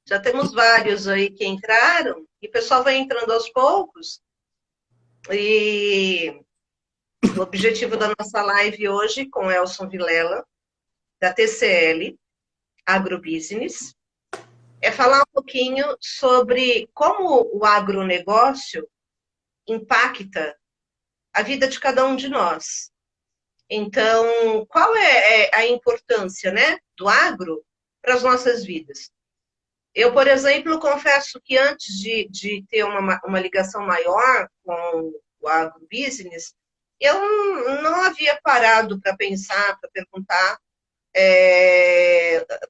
Já temos vários aí que entraram, e o pessoal vai entrando aos poucos. E o objetivo da nossa live hoje com Elson Vilela, da TCL Agrobusiness, é falar um pouquinho sobre como o agronegócio impacta a vida de cada um de nós. Então, qual é a importância, né, do agro para as nossas vidas? Eu, por exemplo, confesso que antes de ter uma ligação maior com o agrobusiness, eu não havia parado para pensar, para perguntar,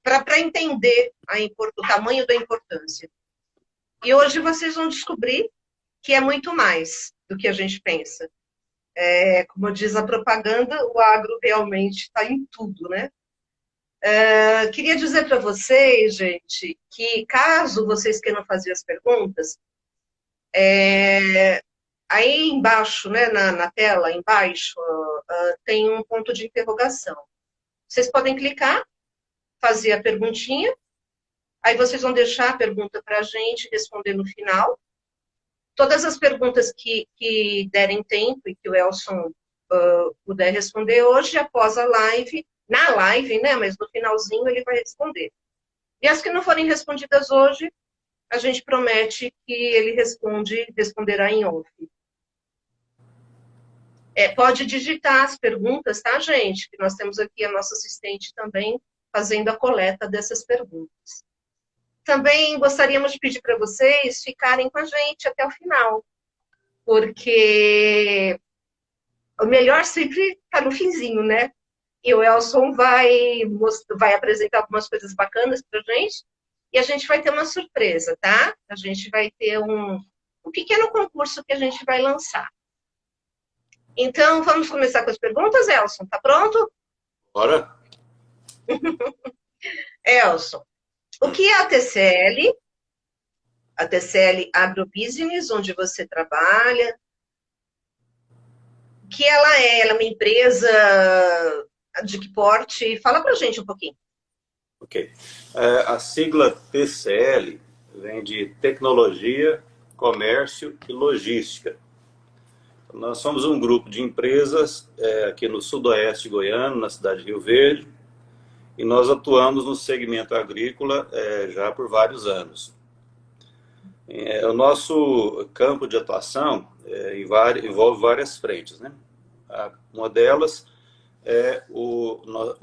para entender o tamanho da importância. E hoje vocês vão descobrir que é muito mais do que a gente pensa. Como diz a propaganda, o agro realmente está em tudo, né? Queria dizer para vocês, gente, que caso vocês queiram fazer as perguntas, aí embaixo, né, na tela, embaixo, tem um ponto de interrogação. Vocês podem clicar, fazer a perguntinha, aí vocês vão deixar a pergunta para a gente responder no final. Todas as perguntas que derem tempo e que o Elson puder responder hoje, após a live, na live, né, mas no finalzinho ele vai responder. E as que não forem respondidas hoje, a gente promete que ele responderá em off. Pode digitar as perguntas, tá, gente? Que nós temos aqui a nossa assistente também fazendo a coleta dessas perguntas. Também gostaríamos de pedir para vocês ficarem com a gente até o final, porque o melhor sempre está no finzinho, né? E o Elson vai apresentar algumas coisas bacanas para a gente, e a gente vai ter uma surpresa, tá? A gente vai ter um pequeno concurso que a gente vai lançar. Então, vamos começar com as perguntas, Elson? Tá pronto? Bora? Elson, o que é a TCL? A TCL Agrobusiness, onde você trabalha. O que ela é? Ela é uma empresa de que porte? Fala pra gente um pouquinho. Ok. A sigla TCL vem de Tecnologia, Comércio e Logística. Nós somos um grupo de empresas aqui no sudoeste goiano, na cidade de Rio Verde, e nós atuamos no segmento agrícola já por vários anos. O nosso campo de atuação envolve várias frentes, né? Uma delas é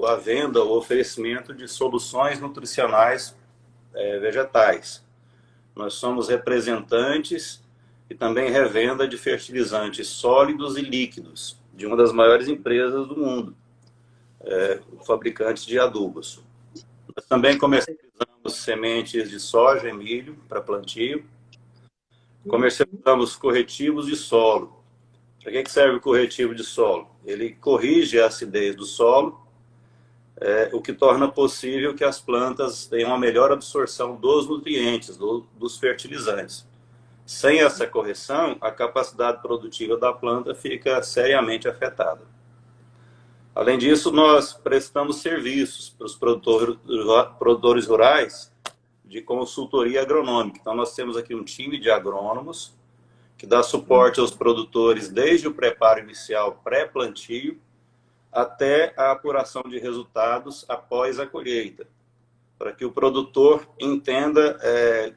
a venda, o oferecimento de soluções nutricionais vegetais. Nós somos representantes e também revenda de fertilizantes sólidos e líquidos de uma das maiores empresas do mundo, fabricantes de adubos. Nós também comercializamos sementes de soja e milho para plantio, comercializamos corretivos de solo. Para que serve o corretivo de solo? Ele corrige a acidez do solo, o que torna possível que as plantas tenham uma melhor absorção dos nutrientes, dos fertilizantes. Sem essa correção, a capacidade produtiva da planta fica seriamente afetada. Além disso, nós prestamos serviços para os produtores rurais de consultoria agronômica. Então, nós temos aqui um time de agrônomos que dá suporte aos produtores desde o preparo inicial pré-plantio até a apuração de resultados após a colheita, para que o produtor entenda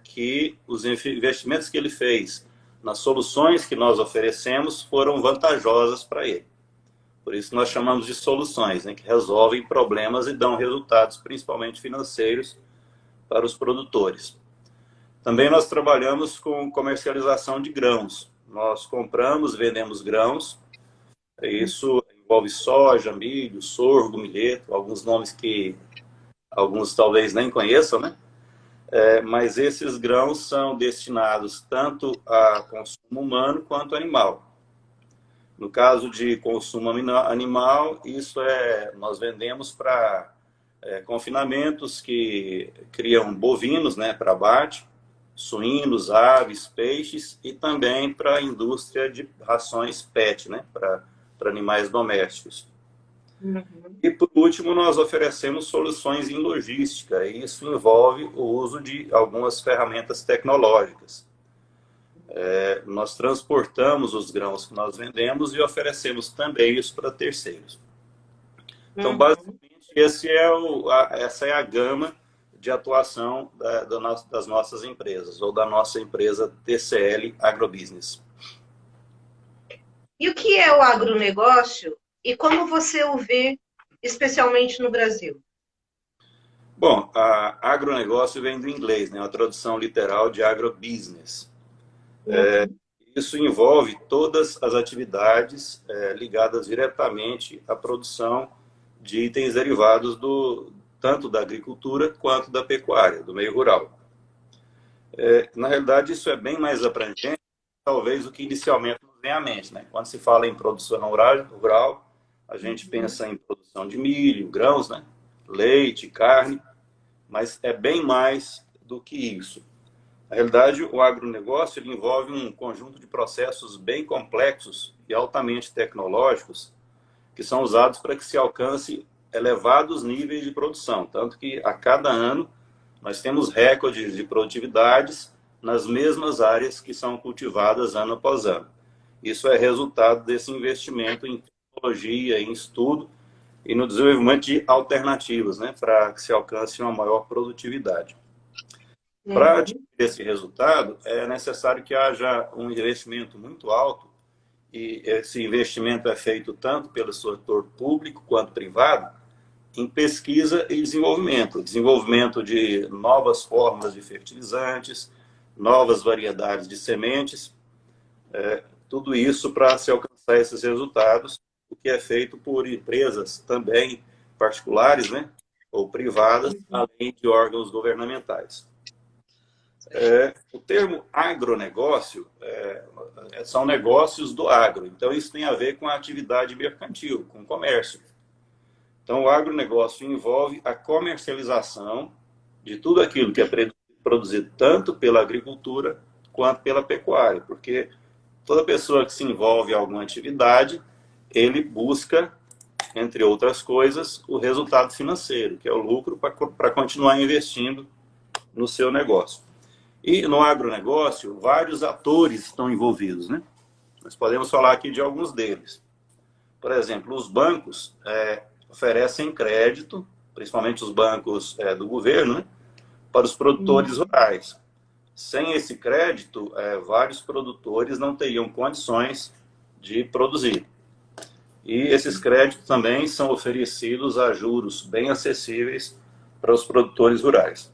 que os investimentos que ele fez nas soluções que nós oferecemos foram vantajosas para ele. Por isso nós chamamos de soluções, né, que resolvem problemas e dão resultados, principalmente financeiros, para os produtores. Também nós trabalhamos com comercialização de grãos. Nós compramos, vendemos grãos. Isso envolve soja, milho, sorgo, milheto, alguns nomes que alguns talvez nem conheçam, né? Mas esses grãos são destinados tanto a consumo humano quanto animal. No caso de consumo animal, nós vendemos para confinamentos que criam bovinos, né, para abate, suínos, aves, peixes, e também para a indústria de rações PET, né, para animais domésticos. Uhum. E, por último, nós oferecemos soluções em logística, e isso envolve o uso de algumas ferramentas tecnológicas. Nós transportamos os grãos que nós vendemos e oferecemos também isso para terceiros. Então, Uhum. basicamente, essa é a gama de atuação das nossas empresas, ou da nossa empresa TCL Agrobusiness. E o que é o agronegócio e como você o vê, especialmente no Brasil? Bom, agronegócio vem do inglês, né? Uma tradução literal de agrobusiness. Uhum. Isso envolve todas as atividades ligadas diretamente à produção de itens derivados tanto da agricultura quanto da pecuária, do meio rural. Na realidade, isso é bem mais abrangente, talvez, o que inicialmente nos vem à mente, né? Quando se fala em produção rural, a gente Uhum. pensa em produção de milho, grãos, né? Leite, carne, mas é bem mais do que isso. Na realidade, o agronegócio ele envolve um conjunto de processos bem complexos e altamente tecnológicos que são usados para que se alcance elevados níveis de produção. Tanto que, a cada ano, nós temos recordes de produtividades nas mesmas áreas que são cultivadas ano após ano. Isso é resultado desse investimento em tecnologia, em estudo e no desenvolvimento de alternativas, né, para que se alcance uma maior produtividade. Para atingir Uhum. esse resultado, é necessário que haja um investimento muito alto, e esse investimento é feito tanto pelo setor público quanto privado, em pesquisa e desenvolvimento. Desenvolvimento de novas formas de fertilizantes, novas variedades de sementes, tudo isso para se alcançar esses resultados, o que é feito por empresas também particulares, né, ou privadas, Uhum. além de órgãos governamentais. O termo agronegócio são negócios do agro, então isso tem a ver com a atividade mercantil, com o comércio. Então, o agronegócio envolve a comercialização de tudo aquilo que é produzido tanto pela agricultura quanto pela pecuária, porque toda pessoa que se envolve em alguma atividade, ele busca, entre outras coisas, o resultado financeiro, que é o lucro para continuar investindo no seu negócio. E no agronegócio, vários atores estão envolvidos, né? Nós podemos falar aqui de alguns deles. Por exemplo, os bancos oferecem crédito, principalmente os bancos do governo, né, para os produtores Uhum. rurais. Sem esse crédito, vários produtores não teriam condições de produzir. E esses créditos também são oferecidos a juros bem acessíveis para os produtores rurais.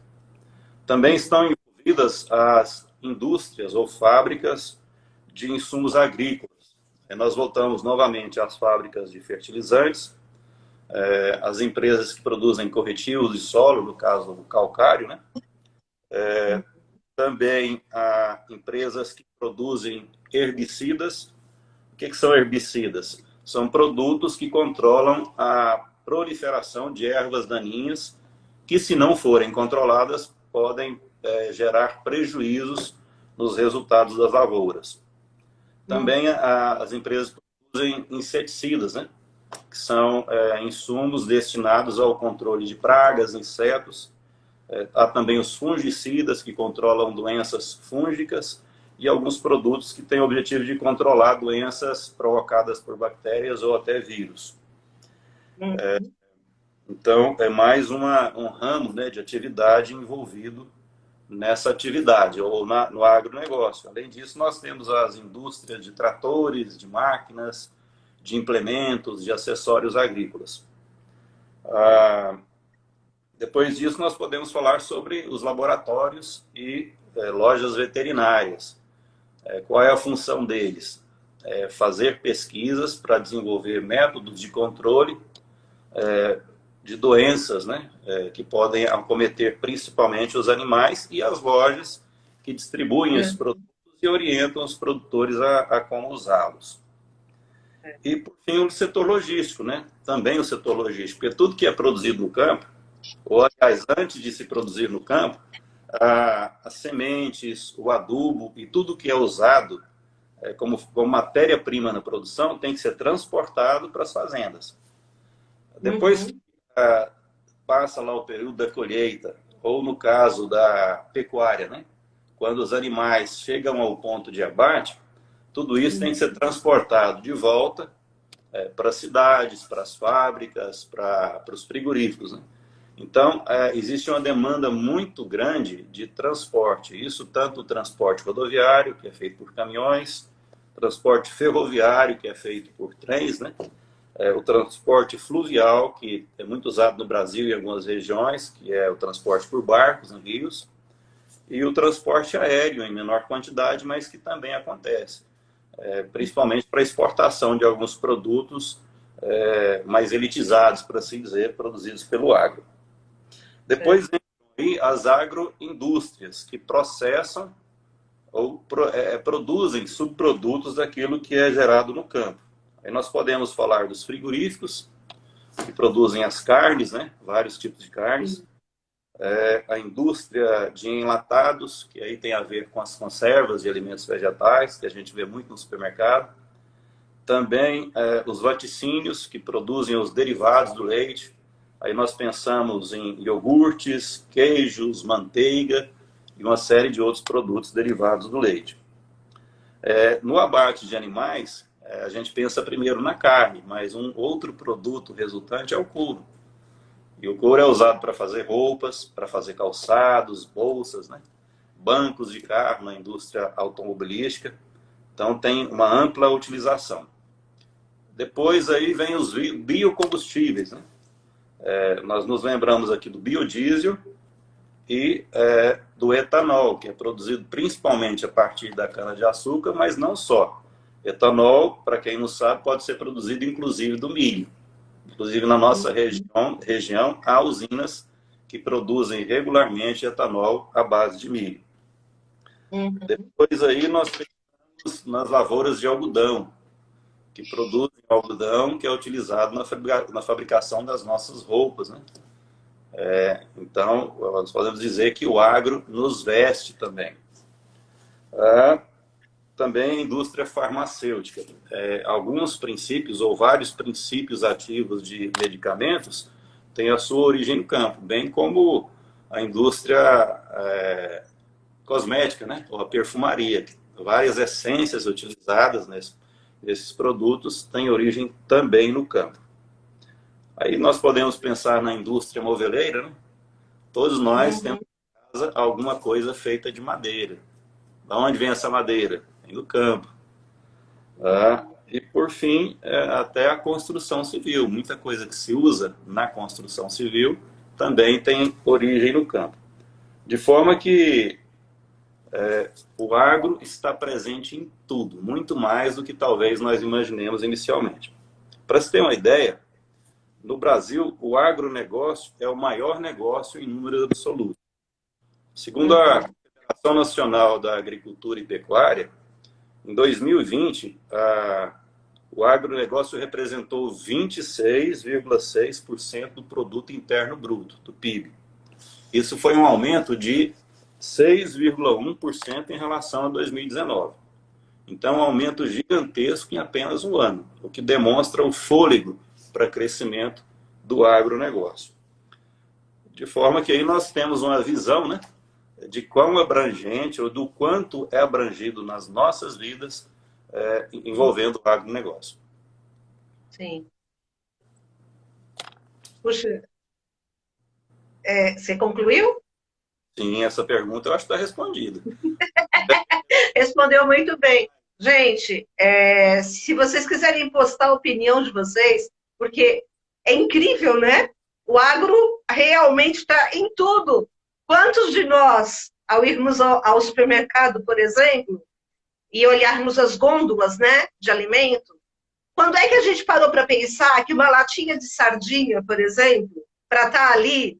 Também estão envolvidas as indústrias ou fábricas de insumos agrícolas. Nós voltamos novamente às fábricas de fertilizantes, as empresas que produzem corretivos de solo, no caso do calcário, né? Também há empresas que produzem herbicidas. O que são herbicidas? São produtos que controlam a proliferação de ervas daninhas que, se não forem controladas, podem gerar prejuízos nos resultados das lavouras. Também as empresas produzem inseticidas, né? Que são insumos destinados ao controle de pragas, insetos. Há também os fungicidas, que controlam doenças fúngicas, e alguns produtos que têm o objetivo de controlar doenças provocadas por bactérias ou até vírus. Uhum. Então, é mais um ramo, né, de atividade envolvido nessa atividade, ou no agronegócio. Além disso, nós temos as indústrias de tratores, de máquinas, de implementos, de acessórios agrícolas. Depois disso, nós podemos falar sobre os laboratórios e lojas veterinárias. Qual é a função deles? Fazer pesquisas para desenvolver métodos de controle de doenças, né, que podem acometer principalmente os animais, e as lojas que distribuem esses produtos e orientam os produtores a como usá-los. E, por fim, o setor logístico, né? Também o setor logístico, porque tudo que é produzido no campo, ou, aliás, antes de se produzir no campo, as sementes, o adubo e tudo que é usado como matéria-prima na produção tem que ser transportado para as fazendas. Depois que passa lá o período da colheita, ou no caso da pecuária, né? Quando os animais chegam ao ponto de abate, tudo isso tem que ser transportado de volta para as cidades, para as fábricas, para os frigoríficos, né? Então, existe uma demanda muito grande de transporte. Isso tanto o transporte rodoviário, que é feito por caminhões, transporte ferroviário, que é feito por trens, né? O transporte fluvial, que é muito usado no Brasil e em algumas regiões, que é o transporte por barcos em rios, e o transporte aéreo em menor quantidade, mas que também acontece, principalmente para exportação de alguns produtos mais elitizados, por assim dizer, produzidos pelo agro. Depois vem aí as agroindústrias, que processam ou produzem subprodutos daquilo que é gerado no campo. Aí nós podemos falar dos frigoríficos, que produzem as carnes, né? Vários tipos de carnes. A indústria de enlatados, que aí tem a ver com as conservas de alimentos vegetais, que a gente vê muito no supermercado. Também os laticínios, que produzem os derivados do leite. Aí nós pensamos em iogurtes, queijos, manteiga e uma série de outros produtos derivados do leite. No abate de animais, a gente pensa primeiro na carne, mas um outro produto resultante é o couro. E o couro é usado para fazer roupas, para fazer calçados, bolsas, né? Bancos de carro na indústria automobilística. Então tem uma ampla utilização. Depois aí vem os biocombustíveis, né? Nós nos lembramos aqui do biodiesel e do etanol, que é produzido principalmente a partir da cana-de-açúcar, mas não só. Etanol, para quem não sabe, pode ser produzido inclusive do milho. Inclusive na nossa região há usinas que produzem regularmente etanol à base de milho. Depois aí nós pensamos nas lavouras de algodão, que produzem algodão que é utilizado na fabricação das nossas roupas, né? Então, nós podemos dizer que o agro nos veste também. Também a indústria farmacêutica. Alguns princípios, ou vários princípios ativos de medicamentos, têm a sua origem no campo, bem como a indústria cosmética, né? Ou a perfumaria. Várias essências utilizadas nesses produtos têm origem também no campo. Aí nós podemos pensar na indústria moveleira, né? Todos nós temos em casa alguma coisa feita de madeira. De onde vem essa madeira? Vem do campo. E por fim, até a construção civil. Muita coisa que se usa na construção civil também tem origem no campo. De forma que o agro está presente em tudo, muito mais do que talvez nós imaginemos inicialmente. Para se ter uma ideia, no Brasil, o agronegócio é o maior negócio em número absoluto. Segundo a Federação Nacional da Agricultura e Pecuária, em 2020, o agronegócio representou 26,6% do produto interno bruto, do PIB. Isso foi um aumento de 6,1% em relação a 2019. Então, um aumento gigantesco em apenas um ano, o que demonstra o fôlego para crescimento do agronegócio. De forma que aí nós temos uma visão, né, de quão abrangente, ou do quanto é abrangido nas nossas vidas envolvendo o agronegócio. Sim. Puxa, você concluiu? Sim, essa pergunta eu acho que está respondida. Respondeu muito bem. Gente, se vocês quiserem postar a opinião de vocês, porque é incrível, né? O agro realmente está em tudo. Quantos de nós, ao irmos ao supermercado, por exemplo, e olharmos as gôndolas, né, de alimento, quando é que a gente parou para pensar que uma latinha de sardinha, por exemplo, para estar ali,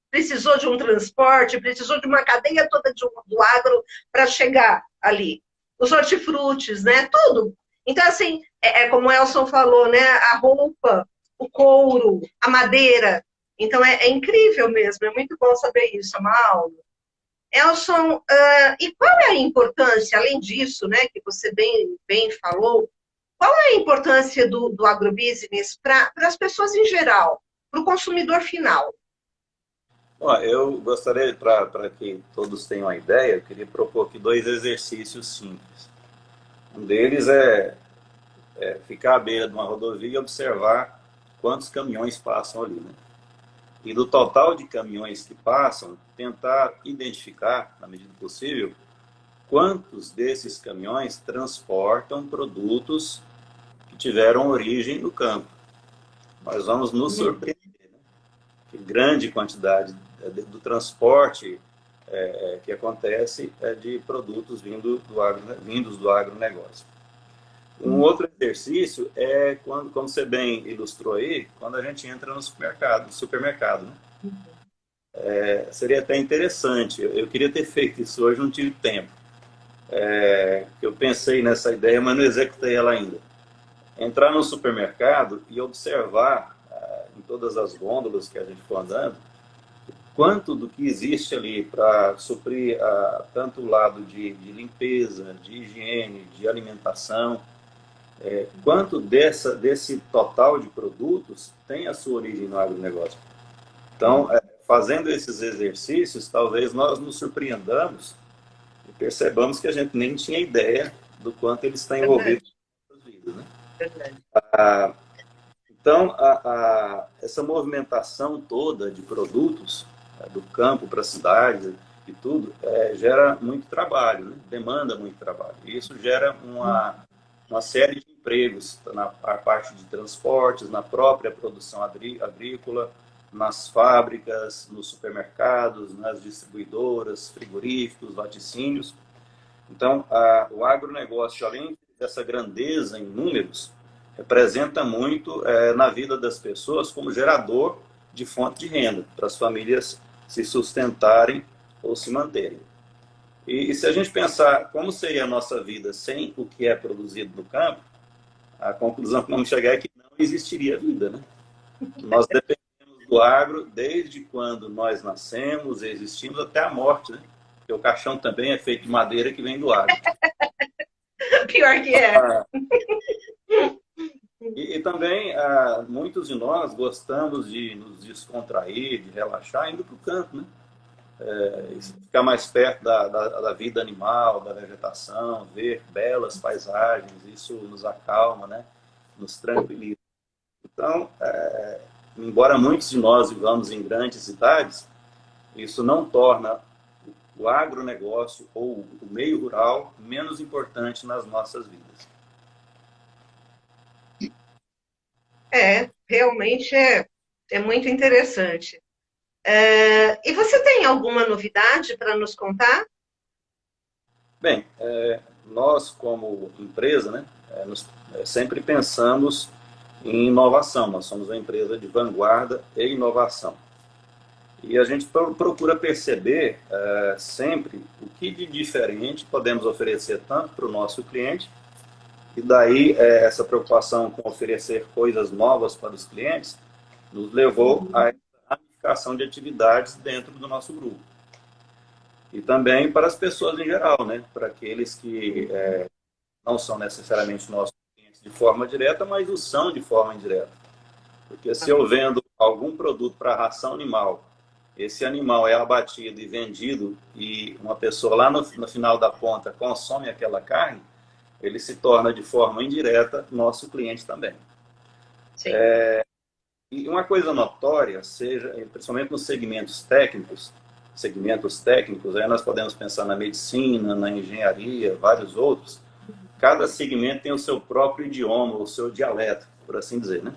precisou de um transporte, precisou de uma cadeia toda do agro para chegar ali? Os hortifrutis, né, tudo. Então, assim, como o Elson falou, né, a roupa, o couro, a madeira. Então, é incrível mesmo, é muito bom saber isso, é uma aula. Elson, e qual é a importância, além disso, né, que você bem falou, qual é a importância do agrobusiness para as pessoas em geral? para o consumidor final? Ó, eu gostaria, para que todos tenham uma ideia, eu queria propor aqui dois exercícios simples. Um deles é ficar à beira de uma rodovia e observar quantos caminhões passam ali, né? E do total de caminhões que passam, tentar identificar, na medida do possível, quantos desses caminhões transportam produtos que tiveram origem no campo. Nós vamos nos surpreender, né? Que grande quantidade do transporte que acontece de produtos vindos do agronegócio. Um outro exercício é, como você bem ilustrou aí, quando a gente entra no supermercado, né? Seria até interessante, eu queria ter feito isso hoje, não tive tempo. Eu pensei nessa ideia, mas não executei ela ainda. Entrar no supermercado e observar em todas as gôndolas que a gente for andando, quanto do que existe ali para suprir tanto o lado de limpeza, de higiene, de alimentação, quanto desse total de produtos tem a sua origem no agronegócio. Então, fazendo esses exercícios, talvez nós nos surpreendamos e percebamos que a gente nem tinha ideia do quanto eles estão Verdade, envolvidos nas nossas vidas, né? verdade. Então, essa movimentação toda de produtos do campo para a cidade e tudo, gera muito trabalho, né? Demanda muito trabalho. E isso gera uma série de empregos na parte de transportes, na própria produção agrícola, nas fábricas, nos supermercados, nas distribuidoras, frigoríficos, laticínios. Então, o agronegócio, além dessa grandeza em números, representa muito na vida das pessoas como gerador de fonte de renda para as famílias se sustentarem ou se manterem. E se a gente pensar como seria a nossa vida sem o que é produzido no campo, a conclusão que vamos chegar é que não existiria vida, né? Nós dependemos do agro desde quando nós nascemos, existimos até a morte, né? Porque o caixão também é feito de madeira que vem do agro. Pior que é. E também, muitos de nós gostamos de nos descontrair, de relaxar, indo para o campo, né? Ficar mais perto da vida animal, da vegetação, ver belas paisagens, isso nos acalma, né? Nos tranquiliza. Então, embora muitos de nós vivamos em grandes cidades, isso não torna o agronegócio ou o meio rural menos importante nas nossas vidas. Realmente é muito interessante. E você tem alguma novidade para nos contar? Bem, nós como empresa, né, sempre pensamos em inovação. Nós somos uma empresa de vanguarda e inovação. E a gente procura perceber sempre o que de diferente podemos oferecer tanto para o nosso cliente, e daí essa preocupação com oferecer coisas novas para os clientes nos levou à ramificação de atividades dentro do nosso grupo. E também para as pessoas em geral, né? Para aqueles que não são necessariamente nossos clientes de forma direta, mas o são de forma indireta. Porque se eu vendo algum produto para ração animal, esse animal é abatido e vendido e uma pessoa lá no final da ponta consome aquela carne, ele se torna de forma indireta nosso cliente também. Sim. E uma coisa notória, principalmente nos segmentos técnicos, aí nós podemos pensar na medicina, na engenharia, vários outros, cada segmento tem o seu próprio idioma, o seu dialeto, por assim dizer, né?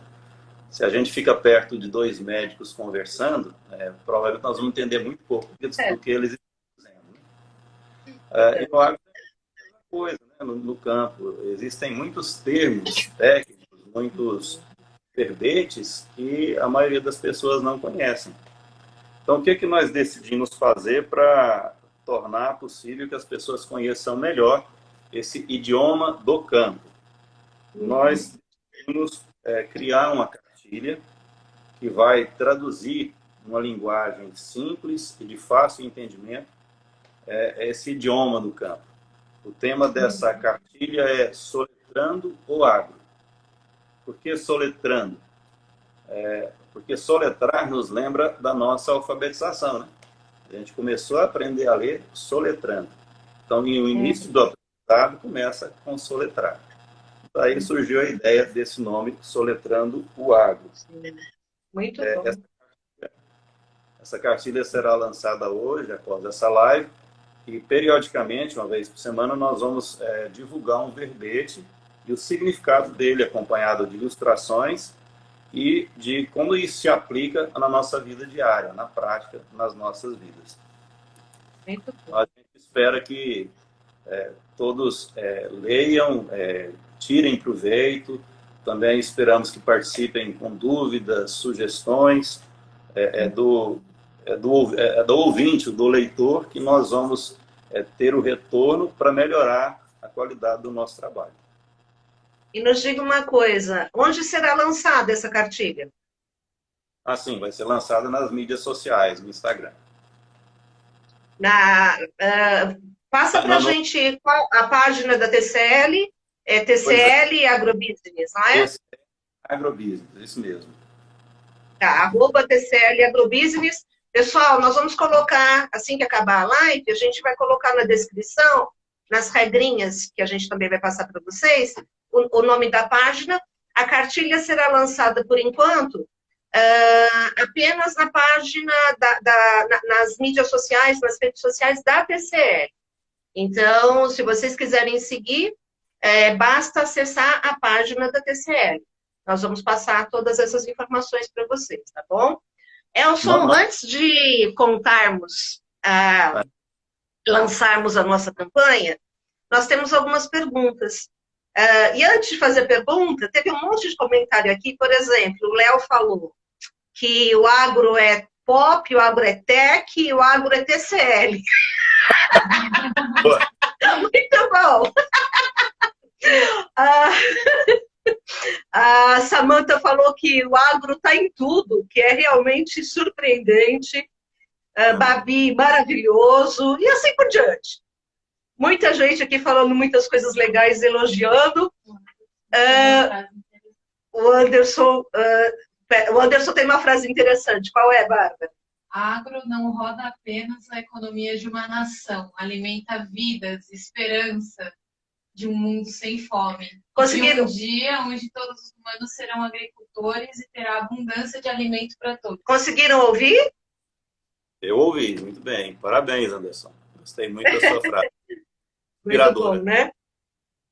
Se a gente fica perto de dois médicos conversando, provavelmente nós vamos entender muito pouco do que eles estão dizendo, né? Eu acho que é a mesma coisa, né? No campo. Existem muitos termos técnicos, muitos verbetes que a maioria das pessoas não conhecem. Então, o que que nós decidimos fazer para tornar possível que as pessoas conheçam melhor esse idioma do campo? Nós decidimos criar uma cartilha que vai traduzir numa linguagem simples e de fácil entendimento esse idioma do campo. O tema dessa cartilha é Soletrando o Agro. Por que soletrando? porque soletrar nos lembra da nossa alfabetização, né? A gente começou a aprender a ler soletrando. Então, o início do aprendizado começa com soletrar. Daí surgiu a ideia desse nome, Soletrando o Agro. Muito bom. Essa cartilha será lançada hoje, após essa live, e periodicamente, uma vez por semana, nós vamos divulgar um verbete e o significado dele, acompanhado de ilustrações e de como isso se aplica na nossa vida diária, na prática, nas nossas vidas. Muito bom. A gente espera que todos leiam, tirem proveito. Também esperamos que participem com dúvidas, sugestões do ouvinte, do leitor, que nós vamos ter o retorno para melhorar a qualidade do nosso trabalho. E nos diga uma coisa, onde será lançada essa cartilha? Assim, vai ser lançada nas mídias sociais, no Instagram. Passa para a gente qual a página da TCL, TCL Agrobusiness, não é? TCL Agrobusiness, isso mesmo. Tá, @TCL Agrobusiness. Pessoal, nós vamos colocar, assim que acabar a live, a gente vai colocar na descrição, nas regrinhas que a gente também vai passar para vocês, o nome da página. A cartilha será lançada, por enquanto, apenas na página, nas mídias sociais, nas redes sociais da TCL. Então, se vocês quiserem seguir, basta acessar a página da TCL. Nós vamos passar todas essas informações para vocês, tá bom? Elson, antes de contarmos, lançarmos a nossa campanha, nós temos algumas perguntas. E antes de fazer a pergunta, teve um monte de comentário aqui. Por exemplo, o Léo falou que o agro é pop, o agro é tech e o agro é TCL. Muito bom! A Samantha falou que o agro está em tudo, que é realmente surpreendente. Babi, maravilhoso, e assim por diante. Muita gente aqui falando muitas coisas legais, elogiando. O Anderson tem uma frase interessante. Qual é, Bárbara? Agro não roda apenas a economia de uma nação, alimenta vidas, esperança de um mundo sem fome. Conseguiram? De um dia onde todos os humanos serão agricultores e terá abundância de alimento para todos. Conseguiram ouvir? Eu ouvi, muito bem. Parabéns, Anderson. Gostei muito da sua frase. Muito bom, né?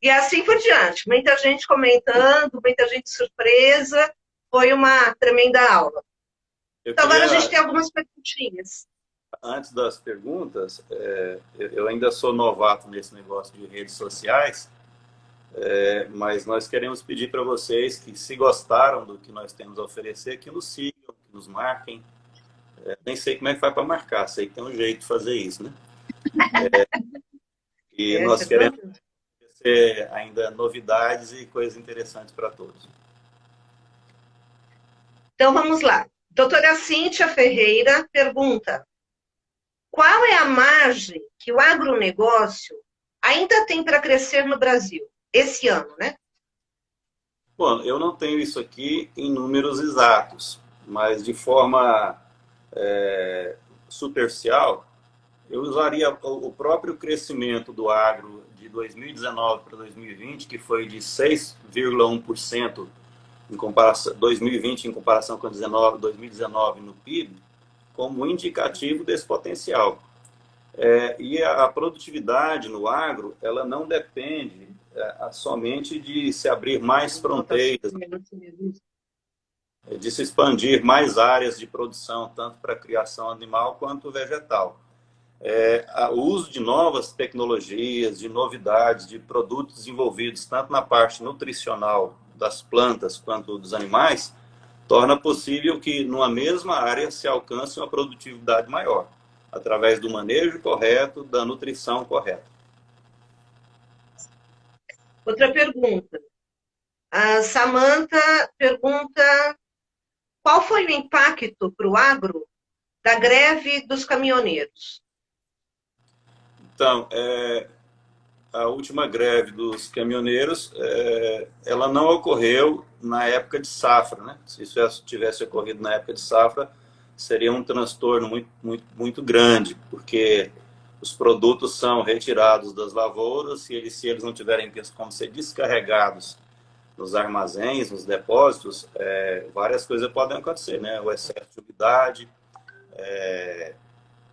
E assim por diante. Muita gente comentando, muita gente surpresa. Foi uma tremenda aula. Então, agora a gente tem algumas perguntinhas. Antes das perguntas, eu ainda sou novato nesse negócio de redes sociais, mas nós queremos pedir para vocês que, se gostaram do que nós temos a oferecer, que nos sigam, que nos marquem. Nem sei como é que faz para marcar, sei que tem um jeito de fazer isso, né? E nós queremos oferecer ainda novidades e coisas interessantes para todos. Então, vamos lá. Doutora Cíntia Ferreira pergunta: qual é a margem que o agronegócio ainda tem para crescer no Brasil, esse ano, né? Bom, eu não tenho isso aqui em números exatos, mas de forma superficial, eu usaria o próprio crescimento do agro de 2019 para 2020, que foi de 6,1% em comparação 2020 em comparação com 2019 no PIB, como indicativo desse potencial. E a produtividade no agro, ela não depende somente de se abrir mais fronteiras, de se expandir mais áreas de produção, tanto para a criação animal quanto vegetal. O uso de novas tecnologias, de novidades, de produtos desenvolvidos, tanto na parte nutricional das plantas quanto dos animais, torna possível que, numa mesma área, se alcance uma produtividade maior, através do manejo correto, da nutrição correta. Outra pergunta. A Samantha pergunta: qual foi o impacto para o agro da greve dos caminhoneiros? Então, a última greve dos caminhoneiros, ela não ocorreu na época de safra, né? Se isso tivesse ocorrido na época de safra, seria um transtorno muito grande, porque os produtos são retirados das lavouras e se eles não tiverem como ser descarregados nos armazéns, nos depósitos, várias coisas podem acontecer, né? O excesso de umidade,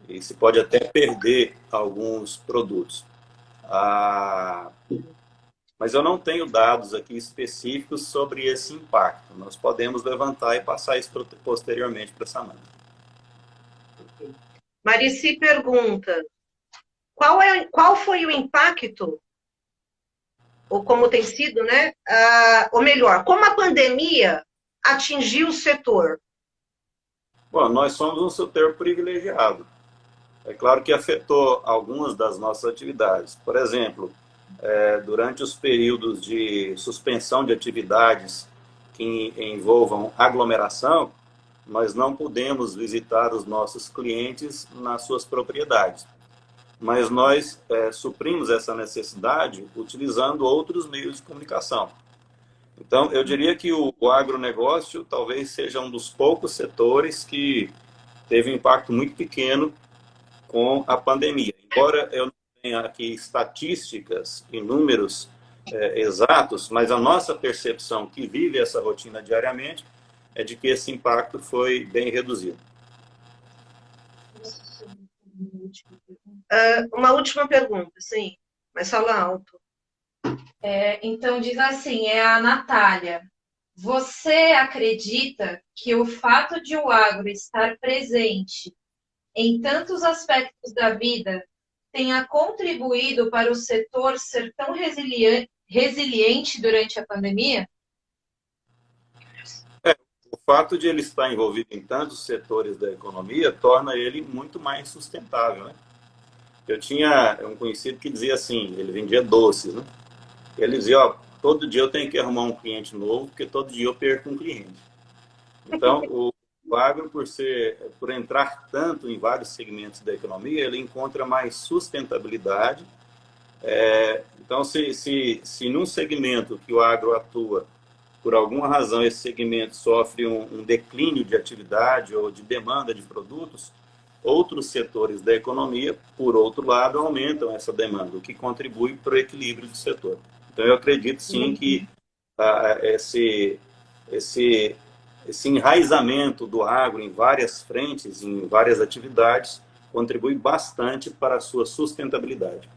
e se pode até perder alguns produtos. Mas eu não tenho dados aqui específicos sobre esse impacto. Nós podemos levantar e passar isso posteriormente para a Samanta. Marici pergunta, qual foi o impacto, ou como tem sido, né? Ou melhor, como a pandemia atingiu o setor? Bom, nós somos um setor privilegiado. É claro que afetou algumas das nossas atividades. Por exemplo, durante os períodos de suspensão de atividades que envolvam aglomeração, nós não podemos visitar os nossos clientes nas suas propriedades. Mas nós suprimos essa necessidade utilizando outros meios de comunicação. Então, eu diria que o agronegócio talvez seja um dos poucos setores que teve um impacto muito pequeno com a pandemia. Embora eu não tenha aqui estatísticas e números exatos, mas a nossa percepção que vive essa rotina diariamente é de que esse impacto foi bem reduzido. Uma última pergunta, sim, mas fala alto. Então, diz assim, é a Natália. Você acredita que o fato de o agro estar presente em tantos aspectos da vida tenha contribuído para o setor ser tão resiliente durante a pandemia? O fato de ele estar envolvido em tantos setores da economia torna ele muito mais sustentável, né? Eu tinha um conhecido que dizia assim, ele vendia doces, né? Ele dizia, ó, todo dia eu tenho que arrumar um cliente novo, porque todo dia eu perco um cliente. Então, o agro, por entrar tanto em vários segmentos da economia, ele encontra mais sustentabilidade. Então, se num segmento que o agro atua, por alguma razão esse segmento sofre um declínio de atividade ou de demanda de produtos, outros setores da economia, por outro lado, aumentam essa demanda, o que contribui para o equilíbrio do setor. Então, eu acredito, sim, que esse enraizamento do agro em várias frentes, em várias atividades, contribui bastante para a sua sustentabilidade.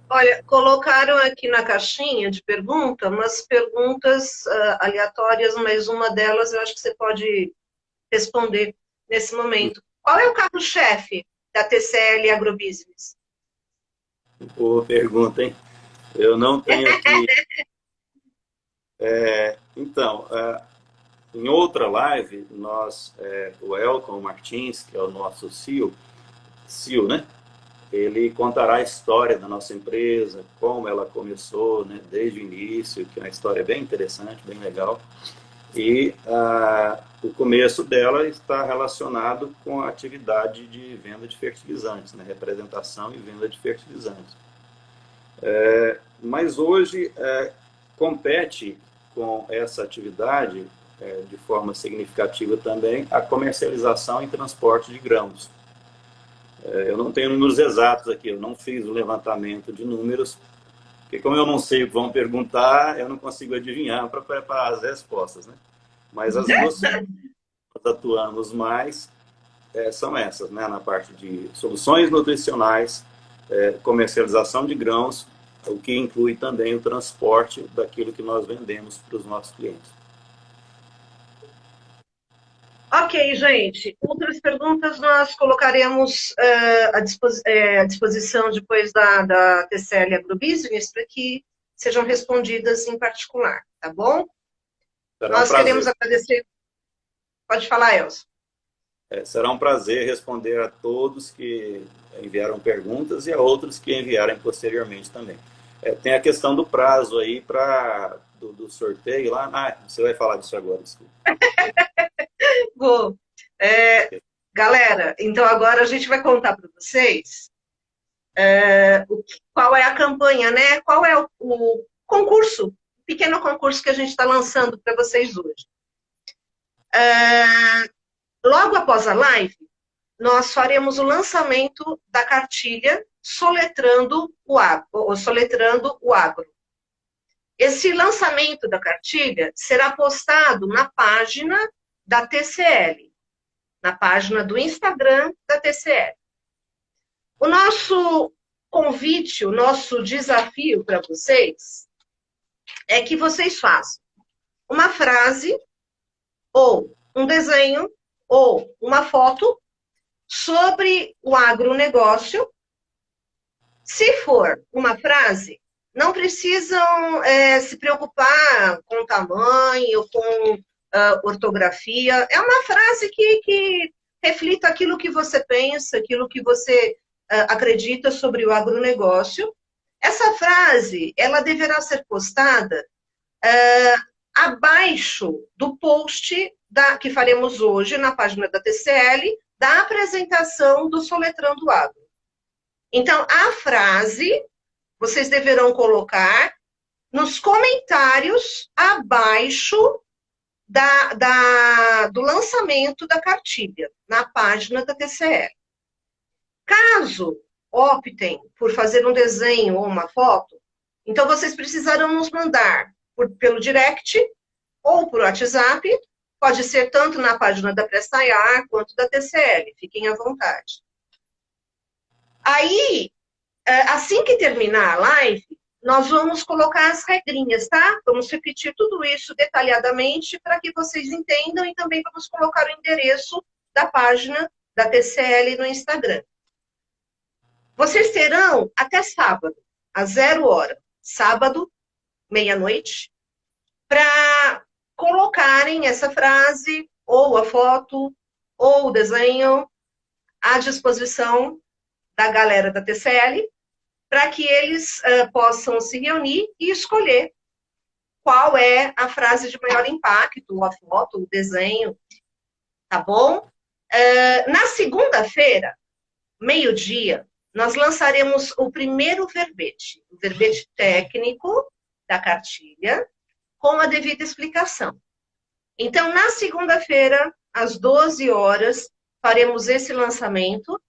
Olha, colocaram aqui na caixinha de pergunta umas perguntas aleatórias, mas uma delas eu acho que você pode responder nesse momento. Qual é o carro-chefe da TCL Agrobusiness? Boa pergunta, hein? Eu não tenho aqui... Então, em outra live, o Elton Martins, que é o nosso CEO, né? Ele contará a história da nossa empresa, como ela começou, né, desde o início, que é uma história bem interessante, bem legal. E o começo dela está relacionado com a atividade de venda de fertilizantes, né, representação e venda de fertilizantes. Mas hoje compete com essa atividade, de forma significativa também, a comercialização e transporte de grãos. Eu não tenho números exatos aqui, eu não fiz o levantamento de números, porque como eu não sei o que vão perguntar, eu não consigo adivinhar para preparar as respostas, né? Mas as duas que nós atuamos mais são essas, né? Na parte de soluções nutricionais, comercialização de grãos, o que inclui também o transporte daquilo que nós vendemos para os nossos clientes. Ok, gente. Outras perguntas nós colocaremos à disposição depois da TCL Agrobusiness para que sejam respondidas em particular, tá bom? Nós queremos agradecer. Pode falar, Elson. Será um prazer responder a todos que enviaram perguntas e a outros que enviarem posteriormente também. Tem a questão do prazo aí do sorteio lá. Você vai falar disso agora, desculpa. Vou. Galera, então agora a gente vai contar para vocês qual é a campanha, né? Qual é o concurso, pequeno concurso que a gente está lançando para vocês hoje. Logo após a live, nós faremos o lançamento da cartilha Soletrando o Agro. Esse lançamento da cartilha será postado na página da TCL, na página do Instagram da TCL. O nosso convite, o nosso desafio para vocês é que vocês façam uma frase, ou um desenho, ou uma foto sobre o agronegócio. Se for uma frase, não precisam se preocupar com tamanho, com ortografia. É uma frase que reflita aquilo que você pensa, aquilo que você acredita sobre o agronegócio. Essa frase, ela deverá ser postada abaixo do post que faremos hoje na página da TCL, da apresentação do Soletrando o Agro. Então, a frase vocês deverão colocar nos comentários abaixo do lançamento da cartilha, na página da TCL. Caso optem por fazer um desenho ou uma foto, então vocês precisarão nos mandar pelo direct ou por WhatsApp, pode ser tanto na página da Prestaiar quanto da TCL, fiquem à vontade. Aí, assim que terminar a live, nós vamos colocar as regrinhas, tá? Vamos repetir tudo isso detalhadamente para que vocês entendam e também vamos colocar o endereço da página da TCL no Instagram. Vocês terão até sábado, às 0 hora, sábado, meia-noite, para colocarem essa frase, ou a foto, ou o desenho, à disposição da galera da TCL, para que eles possam se reunir e escolher qual é a frase de maior impacto, a foto, o desenho, tá bom? Na segunda-feira, meio-dia, nós lançaremos o primeiro verbete, o verbete técnico da cartilha, com a devida explicação. Então, na segunda-feira, às 12 horas, faremos esse lançamento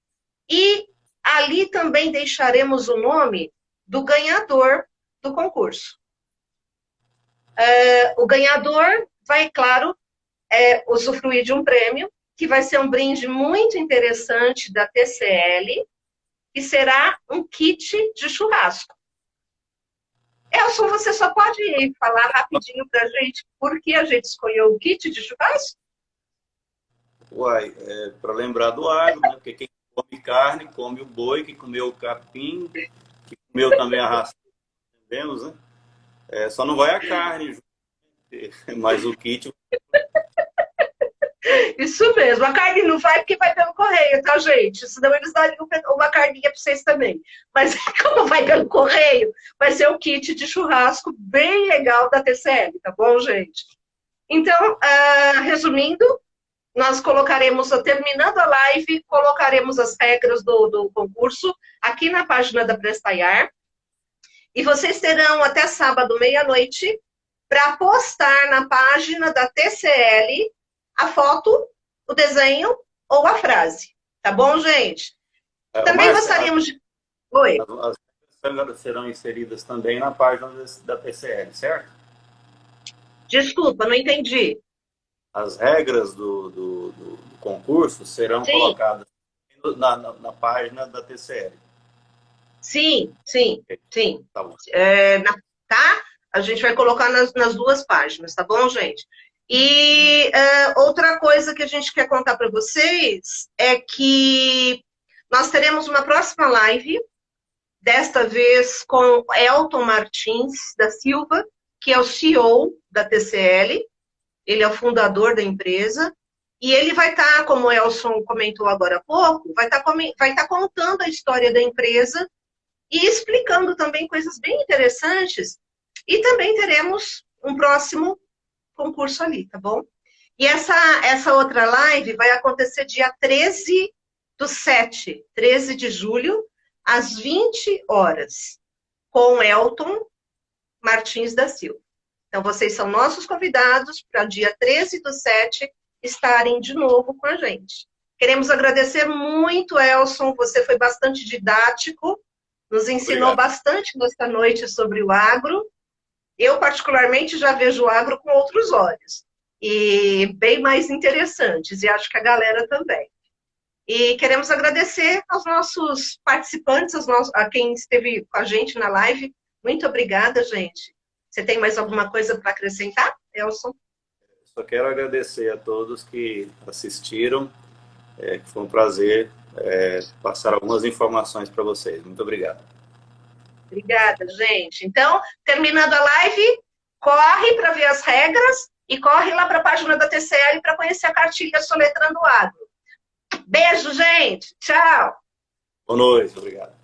e ali também deixaremos o nome do ganhador do concurso. O ganhador vai, claro, usufruir de um prêmio, que vai ser um brinde muito interessante da TCL, que será um kit de churrasco. Elson, você só pode falar rapidinho para a gente por que a gente escolheu o kit de churrasco? Para lembrar do agro, né? Porque quem come carne, come o boi, que comeu o capim, que comeu também a raça, entendemos, né? Só não vai a carne, mas o kit... Isso mesmo, a carne não vai porque vai pelo correio, tá, gente? Senão eles dariam uma carninha para vocês também. Mas como vai pelo correio, vai ser um kit de churrasco bem legal da TCL, tá bom, gente? Então, resumindo, nós colocaremos, terminando a live, colocaremos as regras do concurso aqui na página da Prestaiar. E vocês terão até sábado, meia-noite, para postar na página da TCL a foto, o desenho ou a frase. Tá bom, gente? Também gostaríamos de... Oi. As regras serão inseridas também na página da TCL, certo? Desculpa, não entendi. As regras do concurso serão colocadas na página da TCL. Sim. Tá bom. Tá? A gente vai colocar nas duas páginas, tá bom, gente? E outra coisa que a gente quer contar para vocês é que nós teremos uma próxima live, desta vez com Elton Martins da Silva, que é o CEO da TCL, ele é o fundador da empresa, e ele vai estar, como o Elson comentou agora há pouco, vai estar contando a história da empresa e explicando também coisas bem interessantes, e também teremos um próximo concurso ali, tá bom? E essa outra live vai acontecer dia 13/7, 13 de julho, às 20 horas, com Elton Martins da Silva. Então, vocês são nossos convidados para dia 13/7 estarem de novo com a gente. Queremos agradecer muito, Elson, você foi bastante didático, nos ensinou Obrigado. bastante nesta noite sobre o agro. Eu, particularmente, já vejo o agro com outros olhos, e bem mais interessantes, e acho que a galera também. E queremos agradecer aos nossos participantes, a quem esteve com a gente na live. Muito obrigada, gente. Você tem mais alguma coisa para acrescentar, Elson? Só quero agradecer a todos que assistiram. Foi um prazer passar algumas informações para vocês. Muito obrigado. Obrigada, gente. Então, terminando a live, corre para ver as regras e corre lá para a página da TCL para conhecer a cartilha Soletrando o Agro. Beijo, gente. Tchau. Boa noite. Obrigado.